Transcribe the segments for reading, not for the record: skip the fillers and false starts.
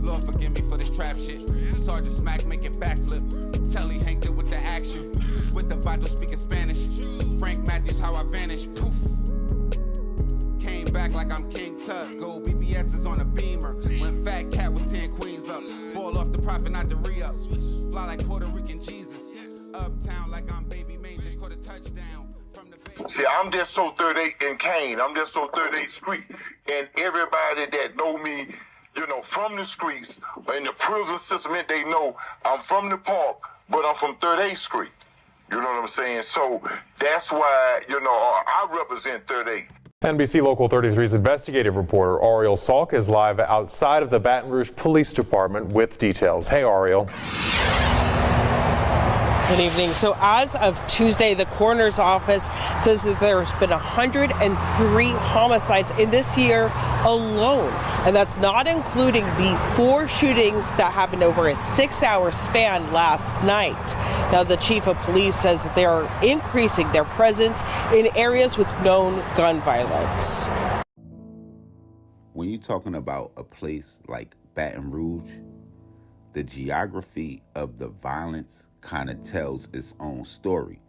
Lord forgive me for this trap shit. Sergeant Smack make it backflip. Telly Hank did with the action. With the vital speaking Spanish. Frank Matthews how I vanish. Poof. Came back like I'm King Tut. Gold BBS is on a beamer. When Fat Cat was 10 queens up. Ball off the profit, not the re-up. Fly like Puerto Rican Jesus. Uptown like I'm Baby May. Just caught a touchdown. See, I'm just so 38 in Kane. I'm just so 38th Street. And everybody that know me, you know, from the streets, in the prison system, they know I'm from the park, but I'm from 38th Street. You know what I'm saying? So that's why, you know, I represent 38. NBC Local 33's investigative reporter Ariel Salk is live outside of the Baton Rouge Police Department with details. Hey, Ariel. Good evening. So as of Tuesday, the coroner's office says that there's been 103 homicides in this year alone. And that's not including the 4 shootings that happened over a 6-hour span last night. Now, the chief of police says that they are increasing their presence in areas with known gun violence. When you're talking about a place like Baton Rouge, the geography of the violence kind of tells its own story.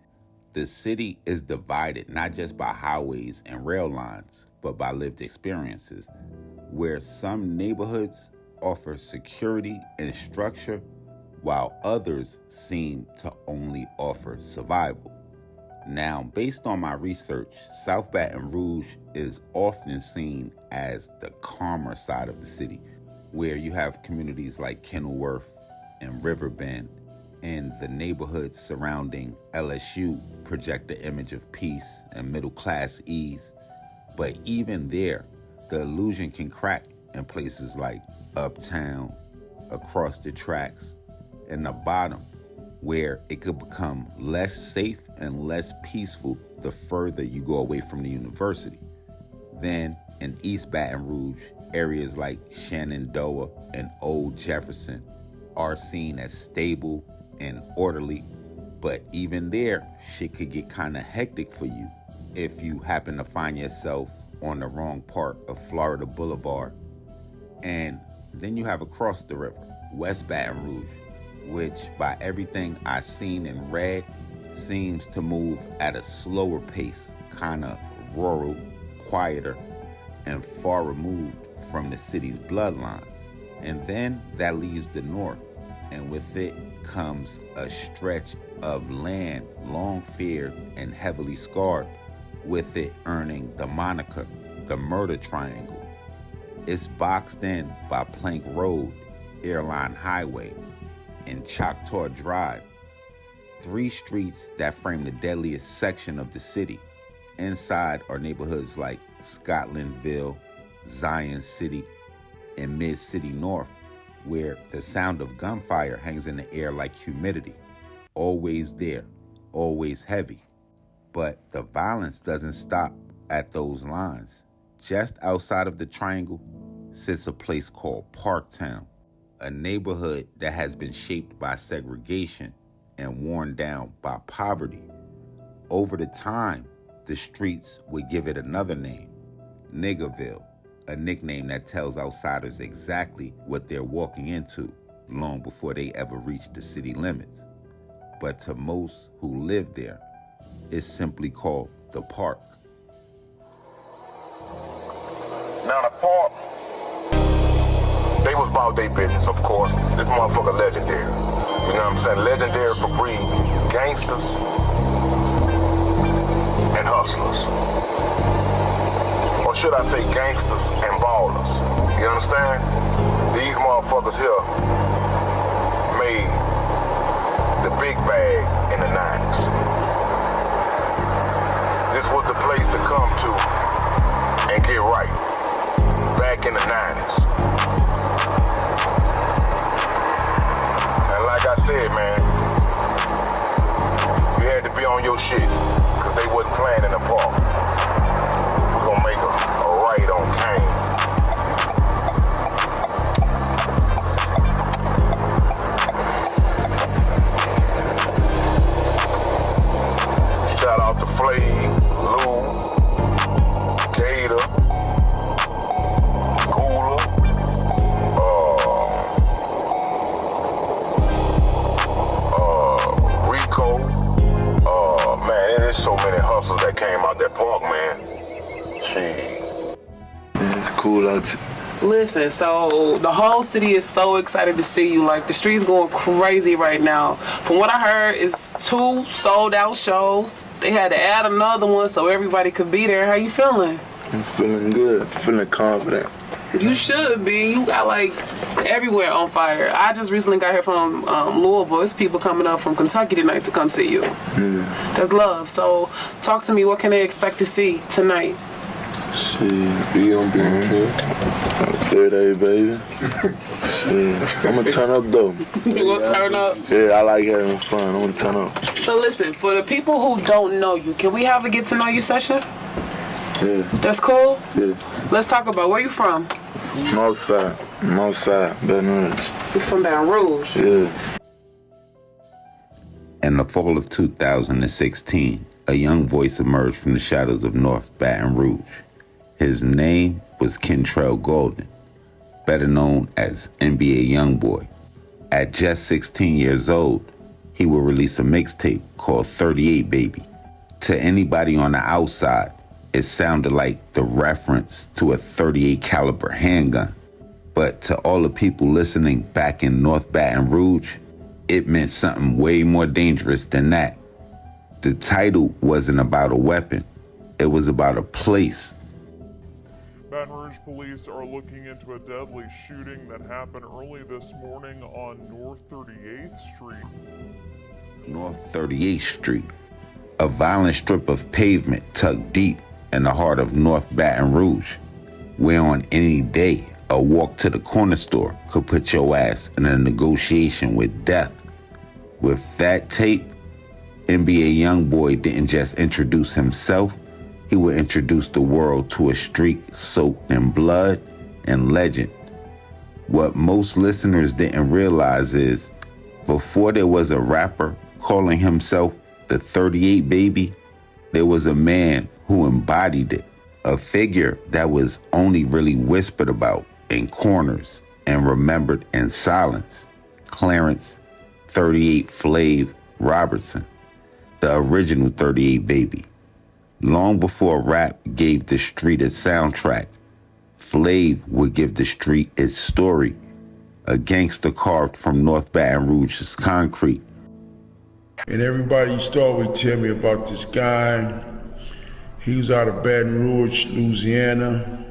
The city is divided not just by highways and rail lines, but by lived experiences, where some neighborhoods offer security and structure, while others seem to only offer survival. Now, based on my research, South Baton Rouge is often seen as the calmer side of the city, where you have communities like Kenilworth and Riverbend, and the neighborhoods surrounding LSU project the image of peace and middle-class ease. But even there, the illusion can crack in places like Uptown, across the tracks, and the bottom, where it could become less safe and less peaceful the further you go away from the university. Then in East Baton Rouge, areas like Shenandoah and Old Jefferson are seen as stable and orderly, but even there, shit could get kind of hectic for you if you happen to find yourself on the wrong part of Florida Boulevard. And then you have across the river, West Baton Rouge, which by everything I've seen and read, seems to move at a slower pace, kind of rural, quieter, and far removed from the city's bloodlines. And then that leaves the north, and with it comes a stretch of land long feared and heavily scarred, with it earning the moniker, the Murder Triangle. It's boxed in by Plank Road, Airline Highway, and Choctaw Drive, 3 streets that frame the deadliest section of the city. Inside are neighborhoods like Scotlandville, Zion City, and Mid-City North, where the sound of gunfire hangs in the air like humidity, always there, always heavy. But the violence doesn't stop at those lines. Just outside of the triangle sits a place called Parktown, a neighborhood that has been shaped by segregation and worn down by poverty. Over the time, the streets would give it another name, Niggerville, a nickname that tells outsiders exactly what they're walking into long before they ever reach the city limits. But to most who live there, it's simply called the Park. Now the Park, they was about their business, of course. This motherfucker legendary. You know what I'm saying? Legendary for breeding gangsters and hustlers. Or should I say gangsters and ballers? You understand? These motherfuckers here made the big bag in the 90s. This was the place to come to and get right. Back in the 90s. And like I said, man, you had to be on your shit, because they wasn't playing in the park. We're gonna make a right on Kane. Shout out to Flave, Lou, Gator, Cooler, know, man, there's so many hustlers that came out that park, man. Shit. Man, it's cool out here. Listen, so the whole city is so excited to see you. Like, the street's going crazy right now. From what I heard, it's 2 sold-out shows. They had to add another one so everybody could be there. How you feeling? I'm feeling good, feeling confident. You should be. You got, like, everywhere on fire. I just recently got here from Louisville. There's people coming up from Kentucky tonight to come see you. Yeah. That's love. So, talk to me. What can they expect to see tonight? Shit, be on third day, baby. Shit, I'm gonna turn up though. You gonna turn up? Yeah, I like having fun. I'm gonna turn up. So listen, for the people who don't know you, can we have a get to know you session? Yeah. That's cool? Yeah. Let's talk about where you from. Northside, Baton Rouge. You from Baton Rouge? Yeah. In the fall of 2016, a young voice emerged from the shadows of North Baton Rouge. His name was Kentrell Golden, better known as NBA Youngboy. At just 16 years old, he would release a mixtape called 38 Baby. To anybody on the outside, it sounded like the reference to a 38 caliber handgun. But to all the people listening back in North Baton Rouge, it meant something way more dangerous than that. The title wasn't about a weapon, it was about a place. Baton Rouge police are looking into a deadly shooting that happened early this morning on North 38th Street. North 38th Street, a violent strip of pavement tucked deep in the heart of North Baton Rouge, where on any day, a walk to the corner store could put your ass in a negotiation with death. With that tape, NBA Youngboy didn't just introduce himself, he would introduce the world to a streak soaked in blood and legend. What most listeners didn't realize is, before there was a rapper calling himself the 38 Baby, there was a man who embodied it, a figure that was only really whispered about in corners and remembered in silence. Clarence, 38 Flave Robertson, the original 38 Baby. Long before rap gave the street its soundtrack, Flave would give the street its story, a gangster carved from North Baton Rouge's concrete. And everybody used to always tell me about this guy. He was out of Baton Rouge, Louisiana.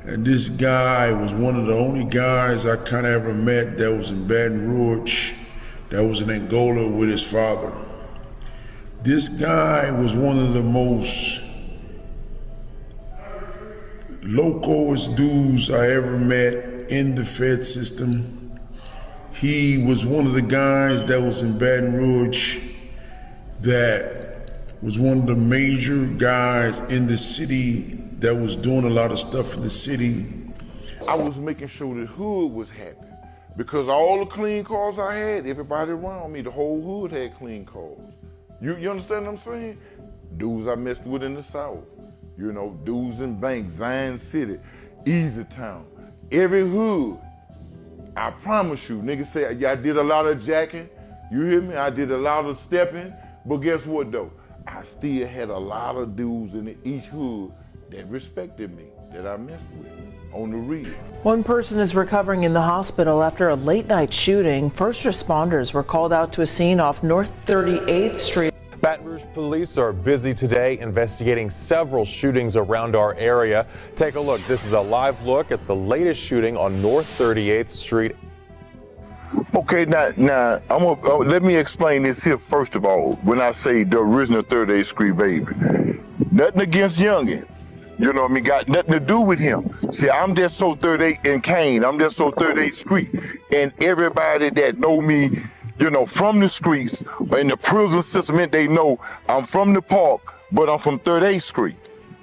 And this guy was one of the only guys I kind of ever met that was in Baton Rouge, that was in Angola with his father. This guy was one of the most locoest dudes I ever met in the Fed system. He was one of the guys that was in Baton Rouge that was one of the major guys in the city that was doing a lot of stuff in the city. I was making sure the hood was happy because all the clean cars I had, everybody around me, the whole hood had clean cars. You understand what I'm saying? Dudes I messed with in the South, you know, dudes in Bank, Zion City, Easy Town, every hood. I promise you, niggas say, yeah, I did a lot of jacking, you hear me? I did a lot of stepping, but guess what though? I still had a lot of dudes in each hood that respected me, that I messed with, on the real. One person is recovering in the hospital after a late-night shooting. First responders were called out to a scene off North 38th Street. Baton Rouge police are busy today investigating several shootings around our area. Take a look. This is a live look at the latest shooting on North 38th Street. Okay, now let me explain this here first of all. When I say the original 38th Street Baby, nothing against Youngin. You know what I mean? Got nothing to do with him. See, I'm just so 38 in Kane. I'm just so 38th Street. And everybody that know me, you know, from the streets, in the prison system, they know I'm from the park, but I'm from 38th Street.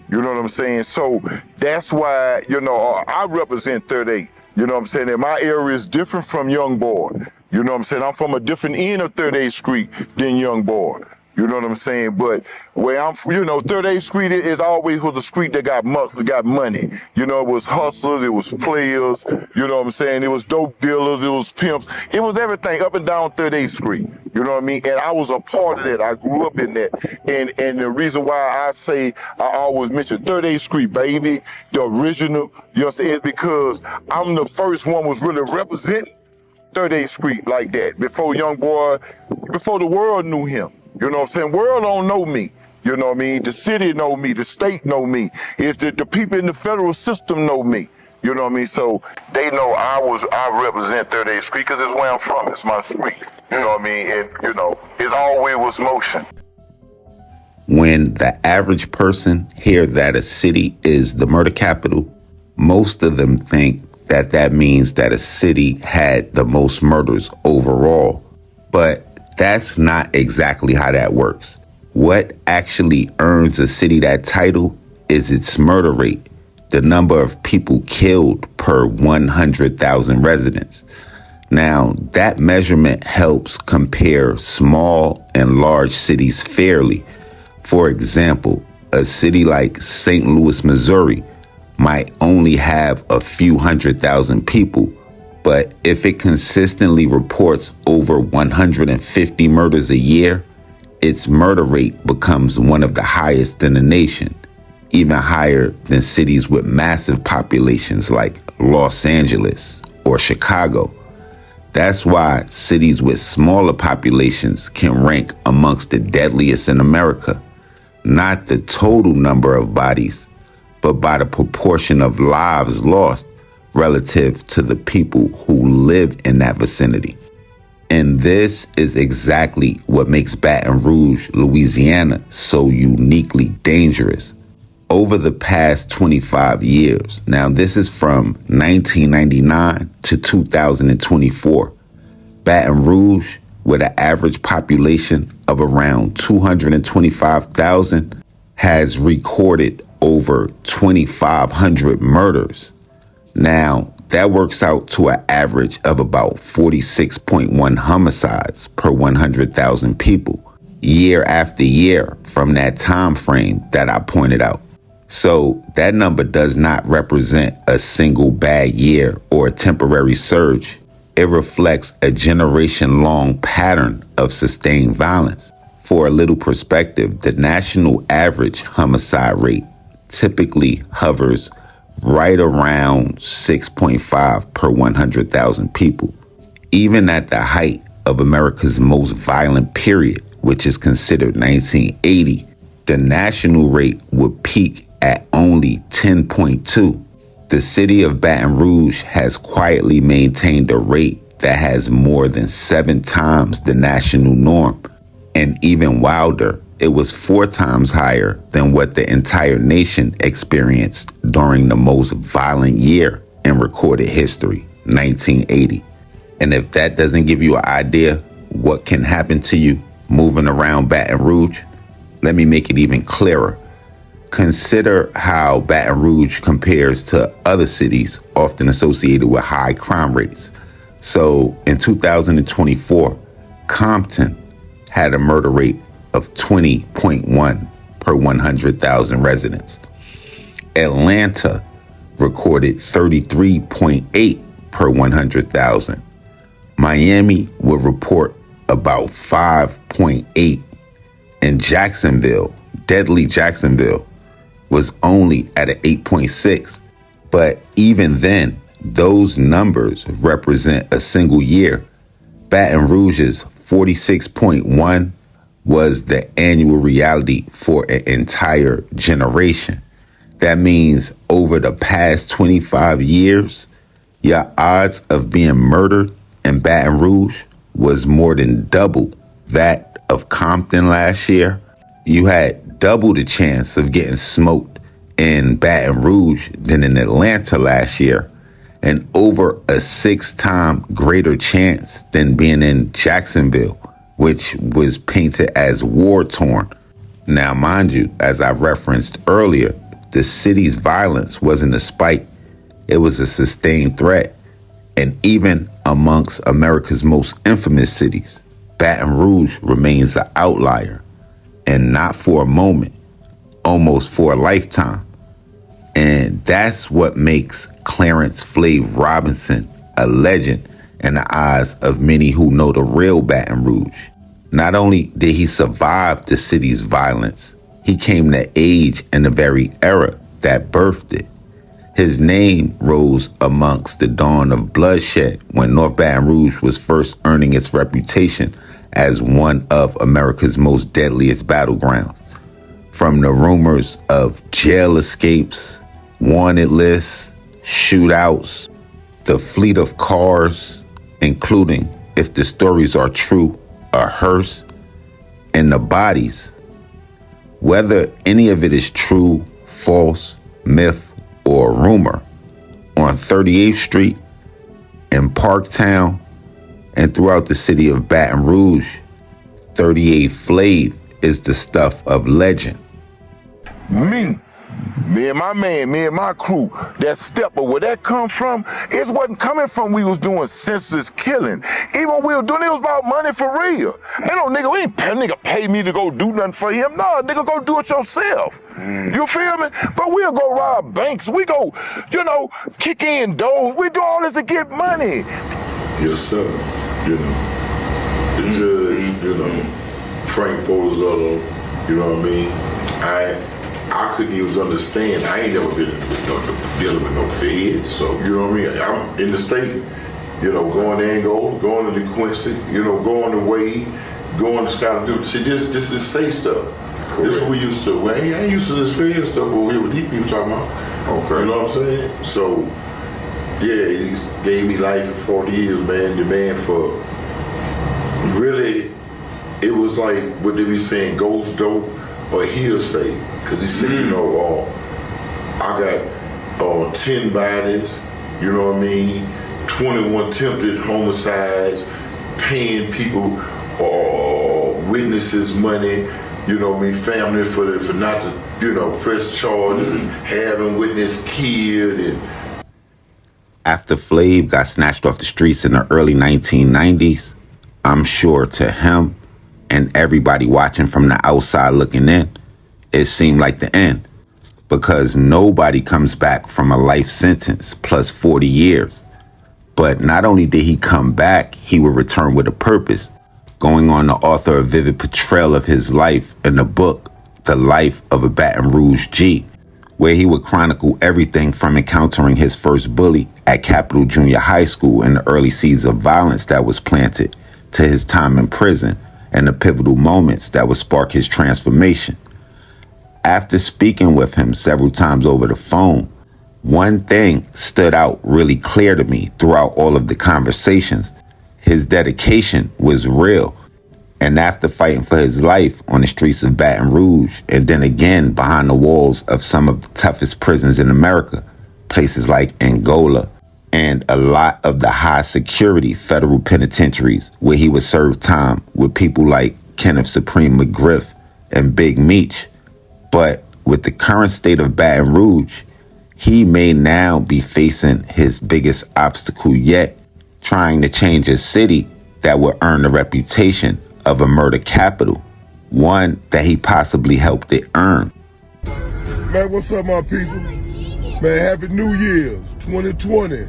You know what I'm saying? So that's why, you know, I represent 38. You know what I'm saying? And my area is different from Youngboy. You know what I'm saying? I'm from a different end of 38th Street than Youngboy. You know what I'm saying? But where I'm, you know, 38th Street is always was a street that got money. You know, it was hustlers, it was players, you know what I'm saying? It was dope dealers, it was pimps. It was everything up and down 38th Street. You know what I mean? And I was a part of that. I grew up in that. And the reason why I say I always mention 38th Street, baby, the original, you know what I'm saying, is because I'm the first one was really representing 38th Street like that before Youngboy, before the world knew him. You know what I'm saying? World don't know me. You know what I mean? The city know me. The state know me. It's the people in the federal system know me. You know what I mean? So they know I represent 38th Street because it's where I'm from. It's my street. You know what I mean? And, you know, it's always was motion. When the average person hear that a city is the murder capital, most of them think that that means that a city had the most murders overall. But that's not exactly how that works. What actually earns a city that title is its murder rate, the number of people killed per 100,000 residents. Now, that measurement helps compare small and large cities fairly. For example, a city like St. Louis, Missouri might only have a few 100,000 people, but if it consistently reports over 150 murders a year, its murder rate becomes one of the highest in the nation, even higher than cities with massive populations like Los Angeles or Chicago. That's why cities with smaller populations can rank amongst the deadliest in America, not the total number of bodies, but by the proportion of lives lost relative to the people who live in that vicinity. And this is exactly what makes Baton Rouge, Louisiana, so uniquely dangerous. Over the past 25 years, now this is from 1999 to 2024, Baton Rouge, with an average population of around 225,000, has recorded over 2,500 murders. Now, that works out to an average of about 46.1 homicides per 100,000 people, year after year from that time frame that I pointed out. So that number does not represent a single bad year or a temporary surge. It reflects a generation-long pattern of sustained violence. For a little perspective, the national average homicide rate typically hovers right around 6.5 per 100,000 people. Even at the height of America's most violent period, which is considered 1980, the national rate would peak at only 10.2. The city of Baton Rouge has quietly maintained a rate that has more than 7 times the national norm. And even wilder, it was 4 times higher than what the entire nation experienced during the most violent year in recorded history, 1980. And if that doesn't give you an idea what can happen to you moving around Baton Rouge, let me make it even clearer. Consider how Baton Rouge compares to other cities often associated with high crime rates. So in 2024, Compton had a murder rate of 20.1 per 100,000 residents. Atlanta recorded 33.8 per 100,000. Miami would report about 5.8. And Jacksonville, deadly Jacksonville, was only at an 8.6. But even then, those numbers represent a single year. Baton Rouge's 46.1 was the annual reality for an entire generation. That means over the past 25 years, your odds of being murdered in Baton Rouge was more than double that of Compton last year. You had double the chance of getting smoked in Baton Rouge than in Atlanta last year, and over a 6-time greater chance than being in Jacksonville, which was painted as war-torn. Now, mind you, as I referenced earlier, the city's violence wasn't a spike, it was a sustained threat. And even amongst America's most infamous cities, Baton Rouge remains an outlier, and not for a moment, almost for a lifetime. And that's what makes Clarence Flave Robertson a legend in the eyes of many who know the real Baton Rouge. Not only did he survive the city's violence, he came to age in the very era that birthed it. His name rose amongst the dawn of bloodshed when North Baton Rouge was first earning its reputation as one of America's most deadliest battlegrounds. From the rumors of jail escapes, wanted lists, shootouts, the fleet of cars, including, if the stories are true, a hearse, and the bodies. Whether any of it is true, false, myth, or rumor, on 38th Street, in Parktown, and throughout the city of Baton Rouge, 38 Flave is the stuff of legend. Me and my man, me and my crew, that step, but where that come from, it wasn't coming from we was doing senseless killing. Even when we were doing it was about money for real. Ain't no nigga, we ain't nigga pay me to go do nothing for him. No, nigga, go do it yourself. You feel me? But we'll go rob banks. We go, kick in doors. We do all this to get money. Yes, sir. The judge, Frank Popalot, you know what I mean? I couldn't even understand. I ain't never been dealing with no feds, so you know what I mean? I'm in the state, going to Angola, going to DeQuincy, going to Wade, going to Scotland. See, this is state stuff. Correct. This is what we used to. Well, I ain't used to this fed stuff over here with these people talking about. Okay. You know what I'm saying? So, yeah, he gave me life for 40 years, man. The man for really, it was like what they be saying, ghost dope or hearsay. Because he said, I got 10 bodies, you know what I mean, 21 attempted homicides, paying people, witnesses money, you know what I mean, family for not to, press charges and having witness killed. And After Flave got snatched off the streets in the early 1990s, I'm sure to him and everybody watching from the outside looking in, it seemed like the end, because nobody comes back from a life sentence plus 40 years. But not only did he come back, he would return with a purpose, going on to author a vivid portrayal of his life in the book, The Life of a Baton Rouge G, where he would chronicle everything from encountering his first bully at Capital Junior High School and the early seeds of violence that was planted, to his time in prison and the pivotal moments that would spark his transformation. After speaking with him several times over the phone, one thing stood out really clear to me throughout all of the conversations. His dedication was real. And after fighting for his life on the streets of Baton Rouge, and then again behind the walls of some of the toughest prisons in America, places like Angola, and a lot of the high security federal penitentiaries where he would serve time with people like Kenneth Supreme McGriff and Big Meech. But with the current state of Baton Rouge, he may now be facing his biggest obstacle yet, trying to change a city that will earn the reputation of a murder capital, one that he possibly helped it earn. Man, what's up, my people? Man, Happy New Year's, 2020. You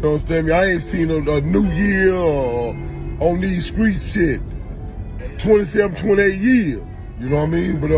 understand me? I ain't seen a new year on these streets shit. 27, 28 years, you know what I mean? But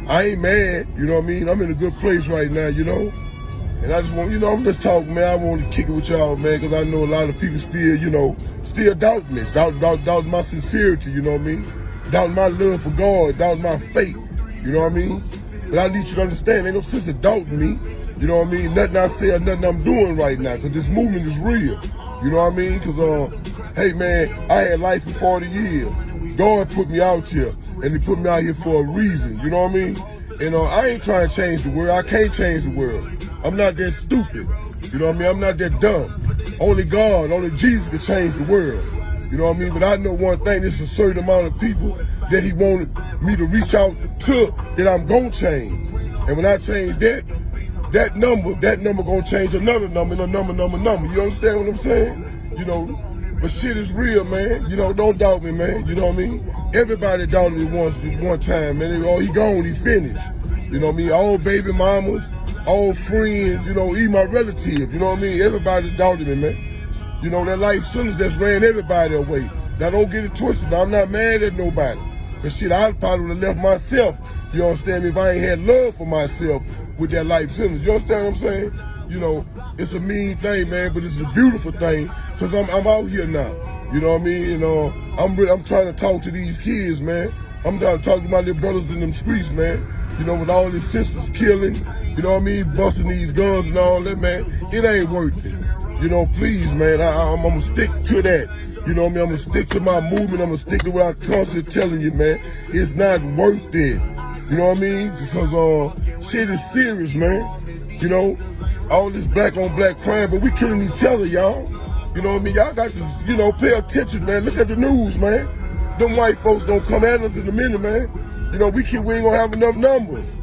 I ain't mad, you know what I mean? I'm in a good place right now, And I just want, I'm just talking, man. I want to kick it with y'all, man, because I know a lot of people still doubt me, doubt my sincerity, you know what I mean? Doubt my love for God, doubt my faith, you know what I mean? But I need you to understand, ain't no sense of doubting me, you know what I mean? Nothing I say or nothing I'm doing right now, because this movement is real, you know what I mean? Because, hey, man, I had life for 40 years. God put me out here, and he put me out here for a reason, you know what I mean? And I ain't trying to change the world. I can't change the world. I'm not that stupid, you know what I mean? I'm not that dumb. Only God, only Jesus can change the world, you know what I mean? But I know one thing, there's a certain amount of people that he wanted me to reach out to that I'm gonna change. And when I change that number gonna change another number, and a number. You understand what I'm saying? But shit is real, man. Don't doubt me, man. You know what I mean? Everybody doubted me one time, man. He gone, he finished. You know what I mean? All baby mamas, all friends, even my relatives, you know what I mean? Everybody doubted me, man. That life sentence just ran everybody away. Now don't get it twisted. Now, I'm not mad at nobody. But shit, I probably would have left myself, you understand me, if I ain't had love for myself with that life sentence. You understand what I'm saying? You know, it's a mean thing, man, but it's a beautiful thing, because I'm out here now. You know what I mean? You know, I'm trying to talk to these kids, man. I'm trying to talk to my little brothers in them streets, man. You know, with all these sisters killing, you know what I mean, busting these guns and all that, man. It ain't worth it. You know, please, man, I'm gonna stick to that. You know what I mean? I'm gonna stick to my movement. I'm gonna stick to what I'm constantly telling you, man. It's not worth it. You know what I mean? Because shit is serious, man. You know, all this black on black crime, but we killing each other, y'all. You know what I mean? Y'all got to, you know, pay attention, man. Look at the news, man. Them white folks don't come at us in a minute, man. You know, we ain't gonna have enough numbers.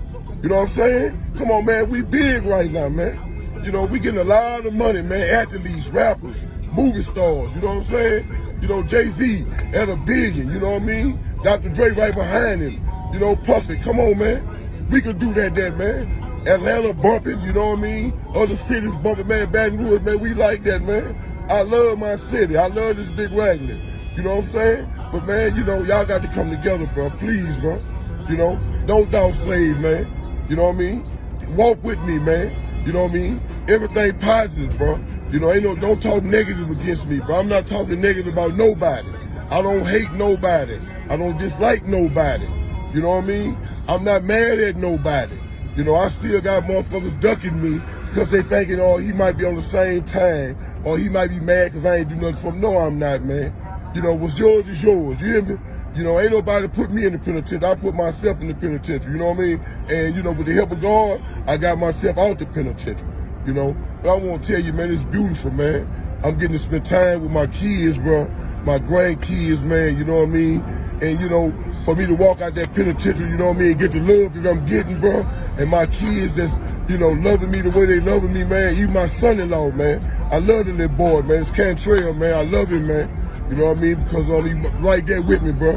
You know what I'm saying? Come on, man. We big right now, man. You know, we getting a lot of money, man. Athletes, rappers, movie stars. You know what I'm saying? You know, Jay-Z at $1 billion. You know what I mean? Dr. Dre right behind him. You know, Puffy. Come on, man. We could do that, man. Atlanta bumping. You know what I mean? Other cities bumping, man. Baton Rouge, man. We like that, man. I love my city. I love this big Wrangler. You know what I'm saying? But, man, you know, y'all got to come together, bro. Please, bro. You know, don't doubt Flave, man. You know what I mean? Walk with me, man. You know what I mean? Everything positive, bro. You know, don't talk negative against me, bro. I'm not talking negative about nobody. I don't hate nobody. I don't dislike nobody. You know what I mean? I'm not mad at nobody. You know, I still got motherfuckers ducking me because they thinking, oh, he might be on the same time, or he might be mad because I ain't do nothing for him. No, I'm not, man. You know, what's yours is yours. You hear me? You know, ain't nobody put me in the penitentiary. I put myself in the penitentiary, you know what I mean? And, you know, with the help of God, I got myself out the penitentiary, you know? But I want to tell you, man, it's beautiful, man. I'm getting to spend time with my kids, bro, my grandkids, man, you know what I mean? And, you know, for me to walk out that penitentiary, you know what I mean, and get the love that I'm getting, bro, and my kids that's, you know, loving me the way they loving me, man, even my son-in-law, man. I love the little boy, man. It's Cantrell, man. I love him, man. You know what I mean? Because he's right there with me, bro.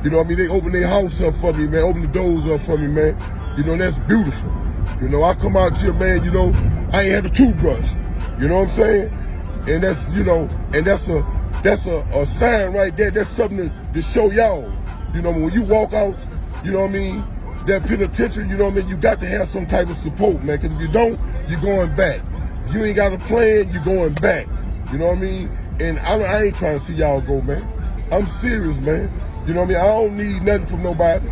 You know what I mean? They open their house up for me, man. Open the doors up for me, man. You know, that's beautiful. You know, I come out here, man, you know, I ain't had a toothbrush. You know what I'm saying? And that's, you know, and that's a sign right there. That's something to show y'all. You know, when you walk out, you know what I mean, that penitentiary, you know what I mean, you got to have some type of support, man. Because if you don't, you're going back. If you ain't got a plan, you're going back. You know what I mean? And I ain't trying to see y'all go, man. I'm serious, man. You know what I mean? I don't need nothing from nobody.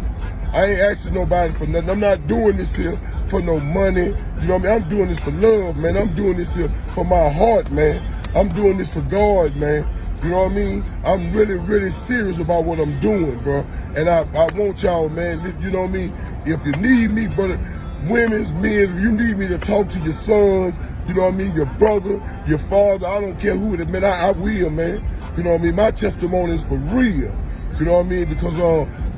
I ain't asking nobody for nothing. I'm not doing this here for no money. You know what I mean? I'm doing this for love, man. I'm doing this here for my heart, man. I'm doing this for God, man. You know what I mean? I'm really, really serious about what I'm doing, bro. And I want y'all, man, you know what I mean? If you need me, brother, women's, men, if you need me to talk to your sons, you know what I mean, your brother, your father, I don't care who it is, man, I will, man. You know what I mean? My testimony is for real. You know what I mean? Because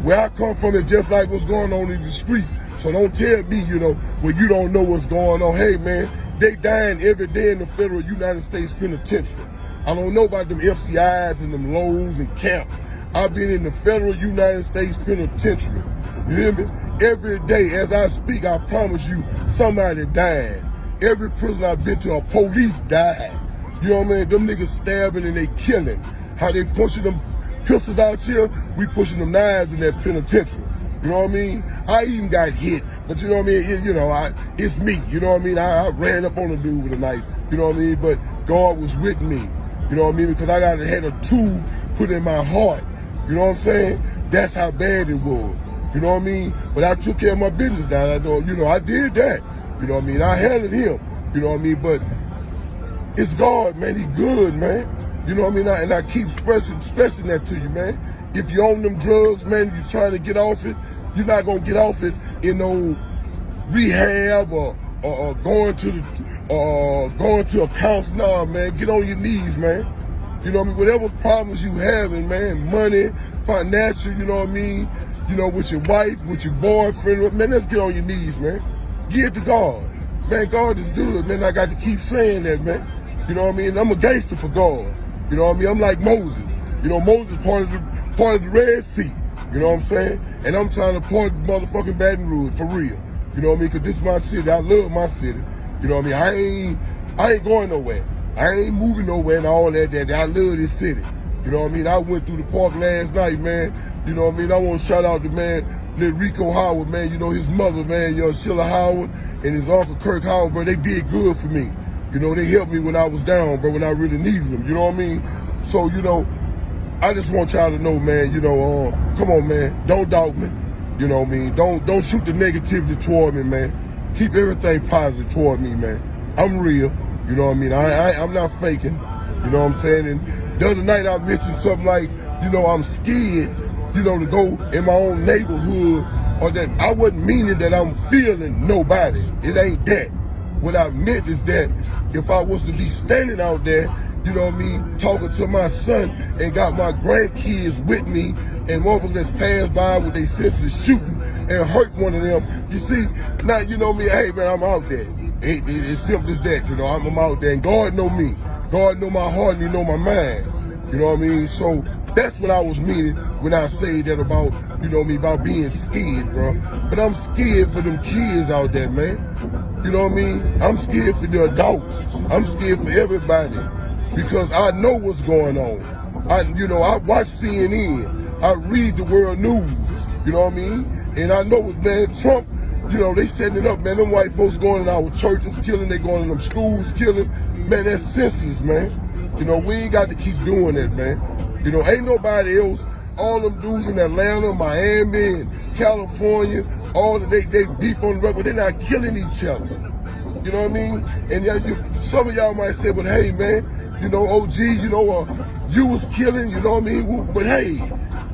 where I come from is just like what's going on in the street. So don't tell me, you know, when you don't know what's going on. Hey, man, they dying every day in the federal United States penitentiary. I don't know about them FCIs and them lows and camps. I've been in the federal United States penitentiary. You hear me? Every day as I speak, I promise you, somebody died. Every prison I've been to, a police died. You know what I mean? Them niggas stabbing and they killing. How they pushing them pistols out here, we pushing them knives in that penitentiary. You know what I mean? I even got hit, but you know what I mean? It's me. You know what I mean? I ran up on a dude with a knife. You know what I mean? But God was with me. You know what I mean? Because I had a tool put in my heart. You know what I'm saying? That's how bad it was. You know what I mean? But I took care of my business now. I did that. You know what I mean? I handled him. You know what I mean? But it's God, man. He good, man. You know what I mean? And I keep stressing that to you, man. If you own them drugs, man, you trying to get off it, you're not going to get off it in no rehab or going to a counselor. Nah, man, get on your knees, man. You know what I mean? Whatever problems you having, man, money, financial, you know what I mean? You know, with your wife, with your boyfriend, man, let's get on your knees, man. Give it to God. Man, God is good, man. I got to keep saying that, man. You know what I mean? I'm a gangster for God. You know what I mean? I'm like Moses. You know, Moses part of the Red Sea. You know what I'm saying? And I'm trying to part the motherfucking Baton Rouge, for real. You know what I mean? Because this is my city. I love my city. You know what I mean? I ain't going nowhere. I ain't moving nowhere and all that. I love this city. You know what I mean? I went through the park last night, man. You know what I mean? I want to shout out to, man, little Rico Howard, man. You know, his mother, man, Sheila Howard, and his uncle Kirk Howard, bro. They did good for me. You know, they helped me when I was down, bro, when I really needed them. You know what I mean? So, you know, I just want y'all to know, man, you know, come on, man. Don't doubt me. You know what I mean? Don't shoot the negativity toward me, man. Keep everything positive toward me, man. I'm real. You know what I mean? I'm not faking. You know what I'm saying? And the other night I mentioned something like, you know, I'm scared, you know, to go in my own neighborhood, or that I wasn't meaning that I'm feeling nobody. It ain't that. What I meant is that if I was to be standing out there, you know what I mean, talking to my son and got my grandkids with me, and motherfuckers that's passed by with their senseless shooting and hurt one of them, you see, now you know me, hey man, I'm out there. It's simple as that, you know, I'm out there, and God know me. God know my heart and He know my mind. You know what I mean? So that's what I was meaning when I say that about, you know what I mean, about being scared, bro. But I'm scared for them kids out there, man. You know what I mean? I'm scared for the adults. I'm scared for everybody because I know what's going on. I watch CNN. I read the world news. You know what I mean? And I know, man, Trump, you know, they setting it up, man. Them white folks going in our churches killing, they going in them schools killing. Man, that's senseless, man. You know, we ain't got to keep doing that, man. You know, ain't nobody else. All them dudes in Atlanta, Miami, and California, all they beef on the record, they're not killing each other. You know what I mean? And some of y'all might say, but hey, man, you know, OG, you know, you was killing, you know what I mean? But hey,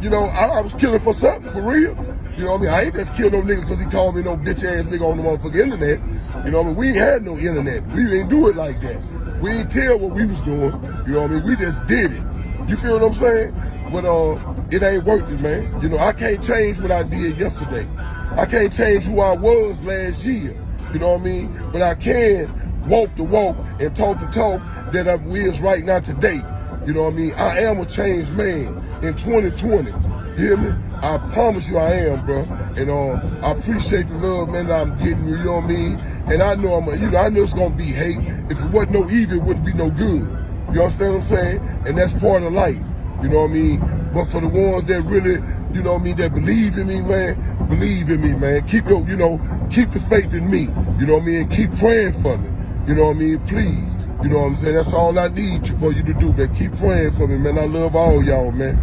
you know, I was killing for something, for real. You know what I mean? I ain't just killed no nigga because he called me no bitch ass nigga on the motherfucking internet. You know what I mean? We ain't had no internet. We didn't do it like that. We ain't tell what we was doing. You know what I mean? We just did it. You feel what I'm saying? But it ain't worth it, man. You know, I can't change what I did yesterday. I can't change who I was last year. You know what I mean? But I can walk the walk and talk the talk that I is right now today. You know what I mean? I am a changed man in 2020. You hear me? I promise you I am, bro. And I appreciate the love, man, that I'm getting, you know what I mean? And I know I know it's gonna be hate. If it wasn't no evil, it wouldn't be no good. You understand what I'm saying? And that's part of life. You know what I mean? But for the ones that really, you know what I mean, that believe in me, man, believe in me, man. Keep the faith in me. You know what I mean? Keep praying for me. You know what I mean? Please. You know what I'm saying? That's all I need for you to do, man. Keep praying for me, man. I love all y'all, man.